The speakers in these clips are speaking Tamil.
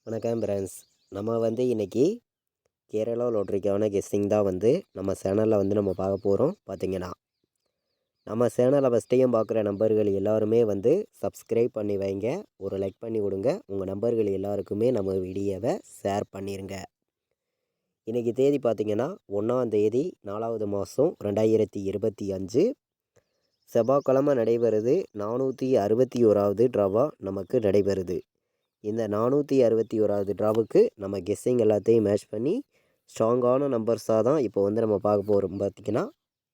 வணக்கம் ஃப்ரெண்ட்ஸ். நம்ம இன்றைக்கி கேரளா லாட்ரிக்கான கெஸ்ஸிங் தான் நம்ம சேனலில் நம்ம பார்க்க போகிறோம். பார்த்திங்கன்னா நம்ம சேனலை ஃபஸ்ட்டையும் பார்க்குற நம்பர்கள் எல்லாருமே சப்ஸ்கிரைப் பண்ணி வைங்க, ஒரு லைக் பண்ணி விடுங்க. உங்கள் நம்பர்கள் எல்லாருக்குமே நம்ம வீடியோவை ஷேர் பண்ணிடுங்க. இன்றைக்கி தேதி பார்த்திங்கன்னா 1ஆம் தேதி 4வது மாதம் 2025 செவ்வாய்க்கிழமை நடைபெறுது. 461வது ட்ராவாக நமக்கு நடைபெறுது. இந்த 461வது ட்ராவுக்கு நம்ம கெஸ்ஸிங் எல்லாத்தையும் மேட்ச் பண்ணி ஸ்ட்ராங்கான நம்பர்ஸாக தான் இப்போ நம்ம பார்க்க போகிறோம். பார்த்திங்கன்னா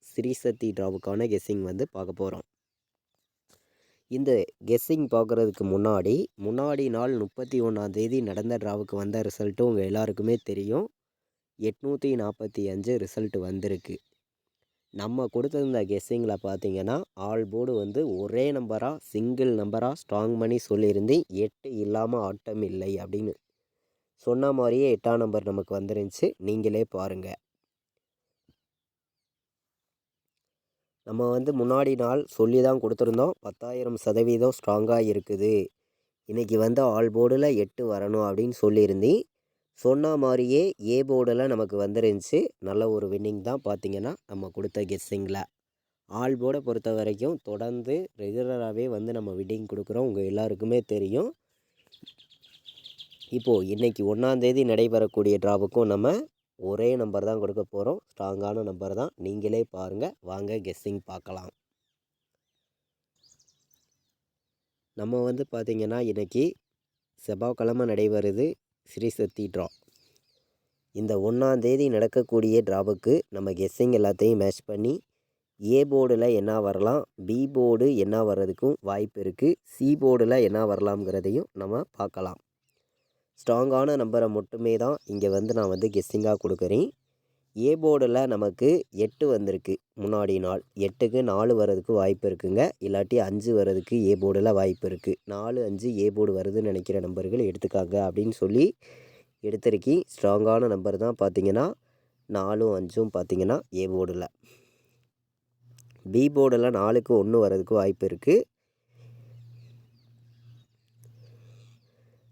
ஸ்ரீசக்தி ட்ராவுக்கான கெஸ்ஸிங் பார்க்க போகிறோம். இந்த கெஸ்ஸிங் பார்க்குறதுக்கு முன்னாடி நாள் 31ஆம் தேதி நடந்த ட்ராவுக்கு வந்த ரிசல்ட்டும் உங்கள் எல்லாருக்குமே தெரியும். 845 ரிசல்ட் வந்திருக்கு. நம்ம கொடுத்துருந்த கெஸ்ஸிங்கில் பார்த்தீங்கன்னா ஆல் போர்டு ஒரே நம்பராக சிங்கிள் நம்பராக ஸ்ட்ராங் பண்ணி சொல்லியிருந்தேன். 8 இல்லாமல் ஆட்டம் இல்லை அப்படின்னு சொன்ன மாதிரியே 8ஆம் நம்பர் நமக்கு வந்துருந்துச்சு. நீங்களே பாருங்கள். நம்ம முன்னாடி நாள் சொல்லி தான் கொடுத்துருந்தோம் 10,000% ஸ்ட்ராங்காக இருக்குது. இன்றைக்கி ஆல் போர்டில் 8 வரணும் அப்படின்னு சொல்லியிருந்தேன். சொன்ன மாதிரியே ஏ போர்டில் நமக்கு வந்துருந்துச்சு. நல்ல ஒரு வின்னிங் தான் பார்த்திங்கன்னா நம்ம கொடுத்த கெஸ்ஸிங்கில். ஆல் போர்டை பொறுத்த வரைக்கும் தொடர்ந்து ரெகுலராகவே நம்ம வின்னிங் கொடுக்குறோம். உங்கள் எல்லாருக்குமே தெரியும். இப்போது இன்றைக்கி 1ஆம் தேதி நடைபெறக்கூடிய ட்ராவுக்கும் நம்ம ஒரே நம்பர் தான் கொடுக்க போகிறோம். ஸ்ட்ராங்கான நம்பர் தான். நீங்களே பாருங்கள். வாங்க கெஸ்ஸிங் பார்க்கலாம். நம்ம பார்த்திங்கன்னா இன்றைக்கி செவ்வாய்க்கிழமை நடைபெறுது ஸ்ரீசக்தி ட்ரா. இந்த 1ஆம் தேதி நடக்கக்கூடிய ட்ராவுக்கு நம்ம கெஸ்ஸிங் எல்லாத்தையும் மேட்ச் பண்ணி ஏ போர்டில் என்ன வரலாம், பி போர்டு என்ன வர்றதுக்கும் வாய்ப்பு இருக்குது, சி போர்டில் என்ன வரலாம்ங்கிறதையும் நம்ம பார்க்கலாம். ஸ்ட்ராங்கான நம்பரை மட்டுமே தான் இங்கே நான் கெஸ்ஸிங்காக கொடுக்குறேன். ஏ போர்டில் நமக்கு 8 வந்திருக்கு. முன்னாடி நாள் 8க்கு 4 வர்றதுக்கு வாய்ப்பு இருக்குங்க. இல்லாட்டி 5 வர்றதுக்கு ஏ போர்டில் வாய்ப்பு இருக்குது. 4, 5 ஏ போர்டு வருதுன்னு நினைக்கிற நம்பர்கள் எடுத்துக்காங்க அப்படின்னு சொல்லி எடுத்திருக்கேன். ஸ்ட்ராங்கான நம்பர் தான் பார்த்திங்கன்னா 4, 5 பார்த்திங்கன்னா ஏ போர்டில். பி போர்டில் 4க்கு 1 வர்றதுக்கு வாய்ப்பு இருக்குது.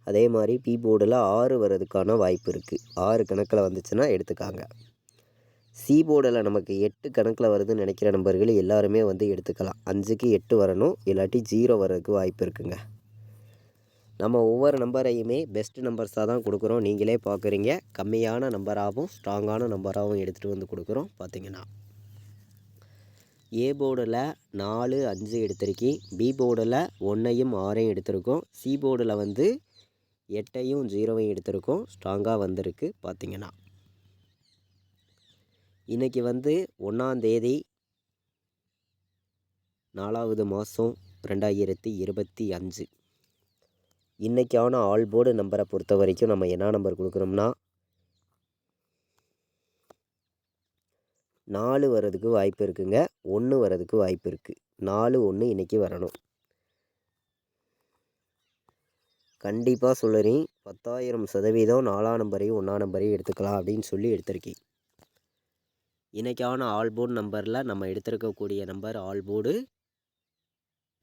அதே மாதிரி பி போர்டில் 6 வர்றதுக்கான வாய்ப்பு இருக்குது. 6 கணக்கில் வந்துச்சுன்னா எடுத்துக்காங்க. சி போர்டில் நமக்கு 8 கணக்கில் வருதுன்னு நினைக்கிற நம்பர்கள் எல்லாருமே எடுத்துக்கலாம். 5க்கு 8 வரணும், இல்லாட்டி 0 வர்றதுக்கு வாய்ப்பு இருக்குங்க. நம்ம ஒவ்வொரு நம்பரையுமே பெஸ்ட் நம்பர்ஸாக தான் கொடுக்குறோம். நீங்களே பார்க்குறீங்க. கம்மியான நம்பராகவும் ஸ்ட்ராங்கான நம்பராகவும் எடுத்துகிட்டு கொடுக்குறோம். பார்த்திங்கன்னா ஏ போர்டில் 4, 5 எடுத்திருக்கேன். பி போர்டில் 1ஐயும் 6ஐயும் எடுத்திருக்கோம். சி போர்டில் 8ஐயும் 0ஐயும் எடுத்திருக்கோம். ஸ்ட்ராங்காக வந்திருக்கு. பார்த்திங்கன்னா இன்றைக்கி 1ஆம் தேதி 4வது மாதம் 2025. இன்றைக்கான ஆல் போர்டு நம்பரை பொறுத்த வரைக்கும் நம்ம என்ன நம்பர் கொடுக்குறோம்னா 4 வர்றதுக்கு வாய்ப்பு இருக்குங்க. 1 வர்றதுக்கு வாய்ப்பு இருக்குது. 4, 1 இன்றைக்கி வரணும். கண்டிப்பாக சொல்லுறேன். 10,000% 4ஆம் நம்பரையும் 1ஆம் நம்பரையும் எடுத்துக்கலாம் அப்படின்னு சொல்லி எடுத்திருக்கேன். இன்றைக்கான ஆல் போர்டு நம்பரில் நம்ம எடுத்திருக்கக்கூடிய நம்பர் ஆல் போர்டு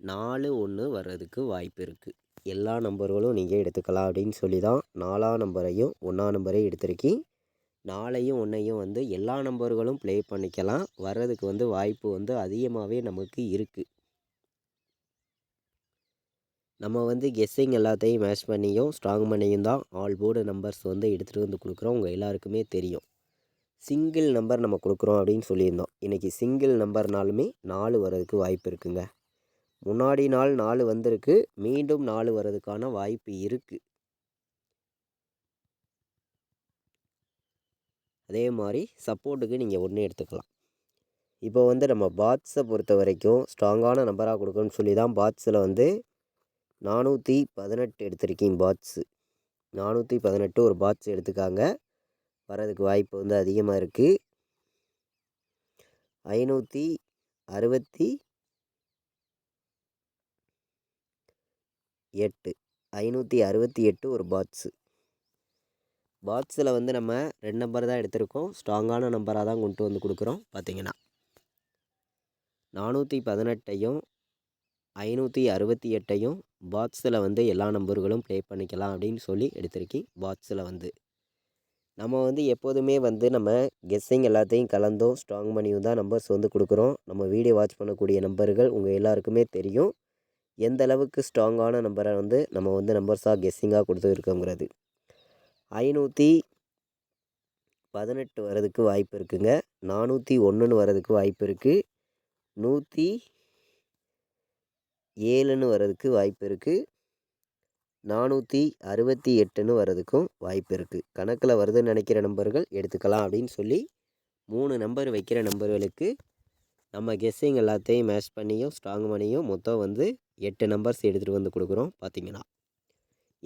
4, 1 வர்றதுக்கு வாய்ப்பு இருக்குது. எல்லா நம்பர்களும் நீங்கள் எடுத்துக்கலாம் அப்படின்னு சொல்லி தான் 4ஆம் நம்பரையும் 1ஆம் நம்பரையும் எடுத்திருக்கேன். 4ஐயும் 1ஐயும் எல்லா நம்பர்களும் ப்ளே பண்ணிக்கலாம். வர்றதுக்கு வாய்ப்பு அதிகமாகவே நமக்கு இருக்குது. நம்ம கெஸ்ஸிங் எல்லாத்தையும் மேட்ச் பண்ணியும் ஸ்ட்ராங் பண்ணியும் தான் ஆல் போர்டு நம்பர்ஸ் எடுத்துகிட்டு கொடுக்குறோம். உங்கள் எல்லாருக்குமே தெரியும். சிங்கிள் நம்பர் நம்ம கொடுக்குறோம் அப்படின்னு சொல்லியிருந்தோம். இன்றைக்கி சிங்கிள் நம்பர்னாலுமே 4 வர்றதுக்கு வாய்ப்பு இருக்குங்க. முன்னாடி நாள் 4 வந்திருக்கு. மீண்டும் 4 வர்றதுக்கான வாய்ப்பு இருக்குது. அதே மாதிரி சப்போர்ட்டுக்கு நீங்கள் 1 எடுத்துக்கலாம். இப்போ நம்ம பாட்ஸை பொறுத்த வரைக்கும் ஸ்ட்ராங்கான நம்பராக கொடுக்கணும்னு சொல்லி தான் பாட்ஸில் 418 எடுத்திருக்கேன். பாட்ஸு 418 ஒரு பாட்ஸ் எடுத்துக்காங்க. வர்றதுக்கு வாய்ப்பு அதிகமாக இருக்குது. 568 568 ஒரு பாட்ஸு. பாட்ஸில் நம்ம 2 நம்பர் தான் எடுத்திருக்கோம். ஸ்ட்ராங்கான நம்பராக தான் கொண்டு கொடுக்குறோம். பார்த்திங்கன்னா 418ஐயும் 568ஐயும் பாக்ஸில் வந்து எல்லா நம்பர்களும் ப்ளே பண்ணிக்கலாம் அப்படின்னு சொல்லி எடுத்திருக்கேன். பாக்ஸில் வந்து நம்ம வந்து எப்போதுமே வந்து நம்ம கெஸ்ஸிங் எல்லாத்தையும் கலந்தும் ஸ்ட்ராங் பண்ணியும் தான் நம்பர்ஸ் வந்து கொடுக்குறோம். நம்ம வீடியோ வாட்ச் பண்ணக்கூடிய நம்பர்கள் உங்கள் எல்லாருக்குமே தெரியும் எந்த அளவுக்கு ஸ்ட்ராங்கான நம்பரை வந்து நம்ம வந்து நம்பர்ஸாக கெஸ்ஸிங்காக கொடுத்துருக்கோங்கிறது. 518 வரதுக்கு வாய்ப்பு இருக்குங்க. 401 வரதுக்கு வாய்ப்பு இருக்குது. 107 வரதுக்கு வாய்ப்பு இருக்குது. 468 வரதுக்கும் வாய்ப்பு இருக்குது. கணக்கில் வருதுன்னு நினைக்கிற நம்பர்கள் எடுத்துக்கலாம் அப்படின்னு சொல்லி 3 நம்பர் வைக்கிற நம்பர்களுக்கு நம்ம கெஸ்ஸிங் எல்லாத்தையும் மேட்ச் பண்ணியும் ஸ்ட்ராங் பண்ணியும் மொத்தம் வந்து 8 நம்பர்ஸ் எடுத்துகிட்டு வந்து கொடுக்குறோம். பார்த்தீங்கன்னா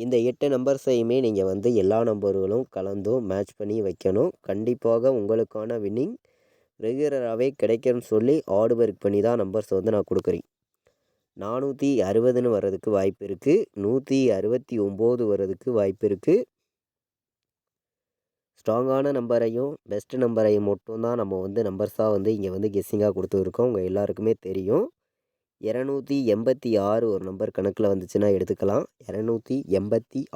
இந்த 8 நம்பர்ஸையுமே நீங்கள் வந்து எல்லா நம்பர்களும் கலந்தும் மேட்ச் பண்ணி வைக்கணும். கண்டிப்பாக உங்களுக்கான வின்னிங் ரெகுலராகவே கிடைக்கும்னு சொல்லி ஹார்ட் ஒர்க் பண்ணி தான் நம்பர்ஸ் வந்து நான் கொடுக்குறேன். 460 வர்றதுக்கு வாய்ப்பு இருக்குது. 169 வர்றதுக்கு வாய்ப்பு இருக்குது. ஸ்ட்ராங்கான நம்பரையும் பெஸ்ட் நம்பரையும் மட்டும்தான் நம்ம வந்து நம்பர்ஸாக வந்து இங்கே வந்து கெஸ்ஸிங்காக கொடுத்துருக்கோம். உங்கள் எல்லாருக்குமே தெரியும். 286 ஒரு நம்பர் கணக்கில் வந்துச்சுன்னா எடுத்துக்கலாம். 286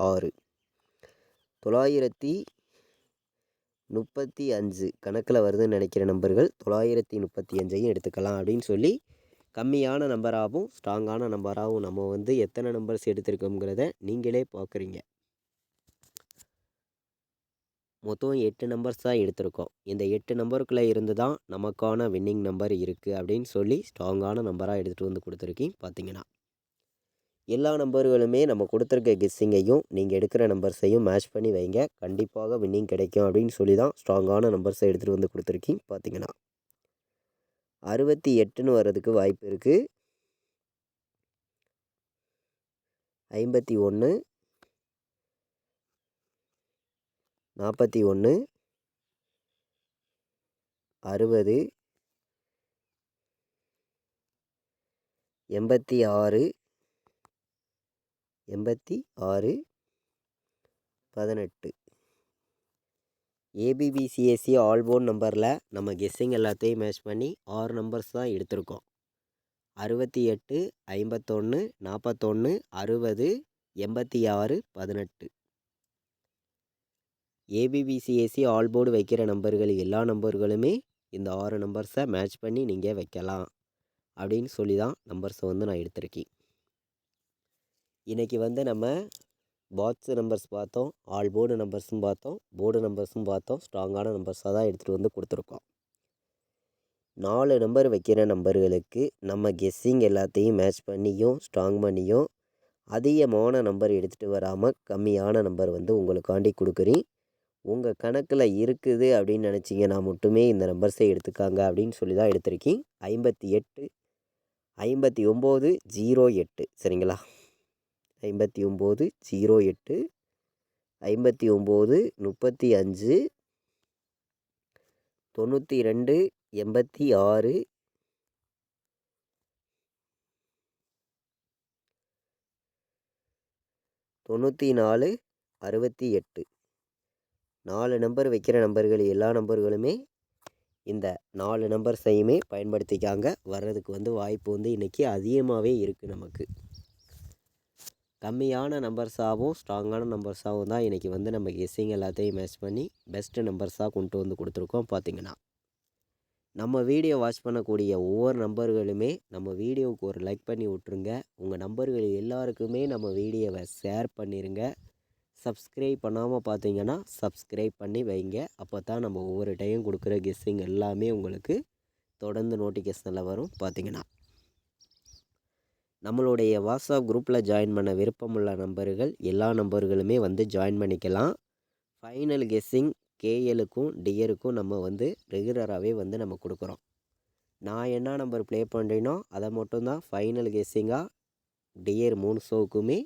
935 கணக்கில் வருதுன்னு நினைக்கிற நம்பர்கள் 935ஐயும் எடுத்துக்கலாம் அப்படின்னு சொல்லி கம்மியான நம்பராகவும் ஸ்ட்ராங்கான நம்பராகவும் நம்ம வந்து எத்தனை நம்பர்ஸ் எடுத்திருக்கோங்கிறத நீங்களே பார்க்குறீங்க. மொத்தம் 8 நம்பர்ஸ் தான் எடுத்திருக்கோம். இந்த 8 நம்பருக்குள்ளே இருந்து தான் நமக்கான வின்னிங் நம்பர் இருக்குது அப்படின்னு சொல்லி ஸ்ட்ராங்கான நம்பராக எடுத்துகிட்டு வந்து கொடுத்துருக்கேன். பார்த்தீங்கன்னா எல்லா நம்பர்களுமே நம்ம கொடுத்துருக்க கெஸ்ஸிங்கையும் நீங்கள் எடுக்கிற நம்பர்ஸையும் மேட்ச் பண்ணி வைங்க. கண்டிப்பாக வின்னிங் கிடைக்கும் அப்படின்னு சொல்லி தான் ஸ்ட்ராங்கான நம்பர்ஸை எடுத்துகிட்டு வந்து கொடுத்துருக்கேன். பார்த்தீங்கன்னா 68 வர்றதுக்கு வாய்ப்பு இருக்குது. 51 41 60 86 18 ஏபிபிசிஎஸ்சி ஆல் போர்ட் நம்பரில் நம்ம கெஸ்ஸிங் எல்லாத்தையும் மேட்ச் பண்ணி 6 நம்பர்ஸ் தான் எடுத்திருக்கோம். 68 51 41 60 86 18 ஏபிபிசிஎஸ்சி ஆல் போர்டு வைக்கிற நம்பர்கள் எல்லா நம்பர்களுமே இந்த 6 நம்பர்ஸை மேட்ச் பண்ணி நீங்கள் வைக்கலாம் அப்படின்னு சொல்லி தான் நம்பர்ஸை வந்து நான் எடுத்திருக்கேன். இன்றைக்கி வந்து நம்ம பாக்ஸ் நம்பர்ஸ் பார்த்தோம், ஆல் போர்டு நம்பர்ஸும் பார்த்தோம், போர்டு நம்பர்ஸும் பார்த்தோம். ஸ்ட்ராங்கான நம்பர்ஸாக தான் எடுத்துகிட்டு வந்து கொடுத்துருக்கோம். 4 நம்பர் வைக்கிற நம்பர்களுக்கு நம்ம கெஸ்ஸிங் எல்லாத்தையும் மேட்ச் பண்ணியும் ஸ்ட்ராங் பண்ணியும் அதிகமான நம்பர் எடுத்துகிட்டு வராமல் கம்மியான நம்பர் வந்து உங்களுக்காண்டி கொடுக்குறேன். உங்கள் கணக்கில் இருக்குது அப்படின்னு நினச்சிங்கன்னா மட்டுமே இந்த நம்பர்ஸை எடுத்துக்காங்க அப்படின்னு சொல்லி தான் எடுத்திருக்கேன். 58 59 08 சரிங்களா? 59 08 59 35 92 86 94 68 4 நம்பர் வைக்கிற நம்பர்கள் எல்லா நம்பர்களுமே இந்த 4 நம்பர்ஸையுமே பயன்படுத்திக்காங்க. வர்றதுக்கு வந்து வாய்ப்பு வந்து இன்றைக்கி அதிகமாகவே இருக்குது. நமக்கு கம்மியான நம்பர்ஸாகவும் ஸ்ட்ராங்கான நம்பர்ஸாகவும் தான் இன்றைக்கி வந்து நம்ம கெஸ்ஸிங் எல்லாத்தையும் மேட்ச் பண்ணி பெஸ்ட்டு நம்பர்ஸாக கொண்டு வந்து கொடுத்துருக்கோம். பார்த்திங்கன்னா நம்ம வீடியோ வாட்ச் பண்ணக்கூடிய ஒவ்வொரு நம்பர்களுமே நம்ம வீடியோவுக்கு ஒரு லைக் பண்ணி விட்ருங்க. உங்கள் நம்பர்கள் எல்லாருக்குமே நம்ம வீடியோவை ஷேர் பண்ணிடுங்க. சப்ஸ்கிரைப் பண்ணாமல் பார்த்தீங்கன்னா சப்ஸ்கிரைப் பண்ணி வைங்க. அப்போ தான் நம்ம ஒவ்வொரு டைம் கொடுக்குற கெஸ்ஸிங் எல்லாமே உங்களுக்கு தொடர்ந்து நோட்டிஃபிகேஷனில் வரும். பார்த்திங்கன்னா நம்மளுடைய வாட்ஸ்அப் குரூப்பில் ஜாயின் பண்ண விருப்பமுள்ள நம்பர்கள் எல்லா நம்பர்களுமே வந்து ஜாயின் பண்ணிக்கலாம். ஃபைனல் கெஸ்ஸிங் கேஎலுக்கும் டியருக்கும் நம்ம வந்து ரெகுலராகவே வந்து நம்ம கொடுக்குறோம். நான் என்ன நம்பர் ப்ளே பண்ணுறேனோ அதை மட்டும்தான் ஃபைனல் கெஸ்ஸிங்காக டியர் 3 ஷோவுக்குமே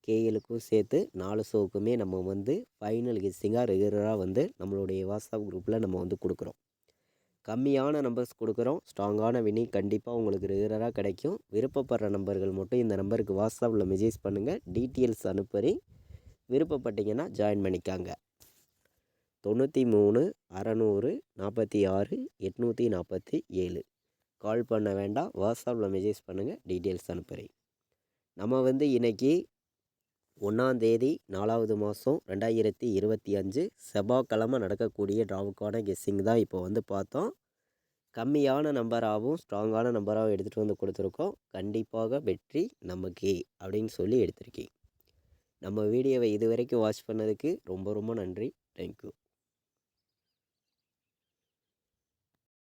கேஎலுக்கும் சேர்த்து 4 ஷோவுக்குமே நம்ம வந்து ஃபைனல் கெஸ்ஸிங்காக ரெகுலராக வந்து நம்மளுடைய வாட்ஸ்அப் குரூப்பில் நம்ம வந்து கொடுக்குறோம். கம்மியான நம்பர்ஸ் கொடுக்குறோம். ஸ்ட்ராங்கான வின்னிங் கண்டிப்பாக உங்களுக்கு ரெகுலராக கிடைக்கும். விருப்பப்படுற நம்பர்கள் மட்டும் இந்த நம்பருக்கு வாட்ஸ்அப்பில் மெசேஜ் பண்ணுங்கள். டீட்டெயில்ஸ் அனுப்புகிறேன். விருப்பப்பட்டீங்கன்னா ஜாயின் பண்ணிக்காங்க. 93 600 46 847 கால் பண்ண வேண்டாம், வாட்ஸ்அப்பில் மெசேஜ் பண்ணுங்கள், டீட்டெயில்ஸ் அனுப்புகிறேன். நம்ம வந்து இன்றைக்கி 1ஆம் தேதி 4வது மாதம் 2025 செவ்வாய்க்கிழமை நடக்கக்கூடிய ட்ராவுக்கான கெஸ்ஸிங் தான் இப்போ வந்து பார்த்தோம். கம்மியான நம்பராகவும் ஸ்ட்ராங்கான நம்பராகவும் எடுத்துகிட்டு வந்து கொடுத்துருக்கோம். கண்டிப்பாக வெற்றி நமக்கே அப்படின்னு சொல்லி எடுத்திருக்கேன். நம்ம வீடியோவை இது வரைக்கும் வாட்ச் பண்ணதுக்கு ரொம்ப ரொம்ப நன்றி. தேங்க்யூ.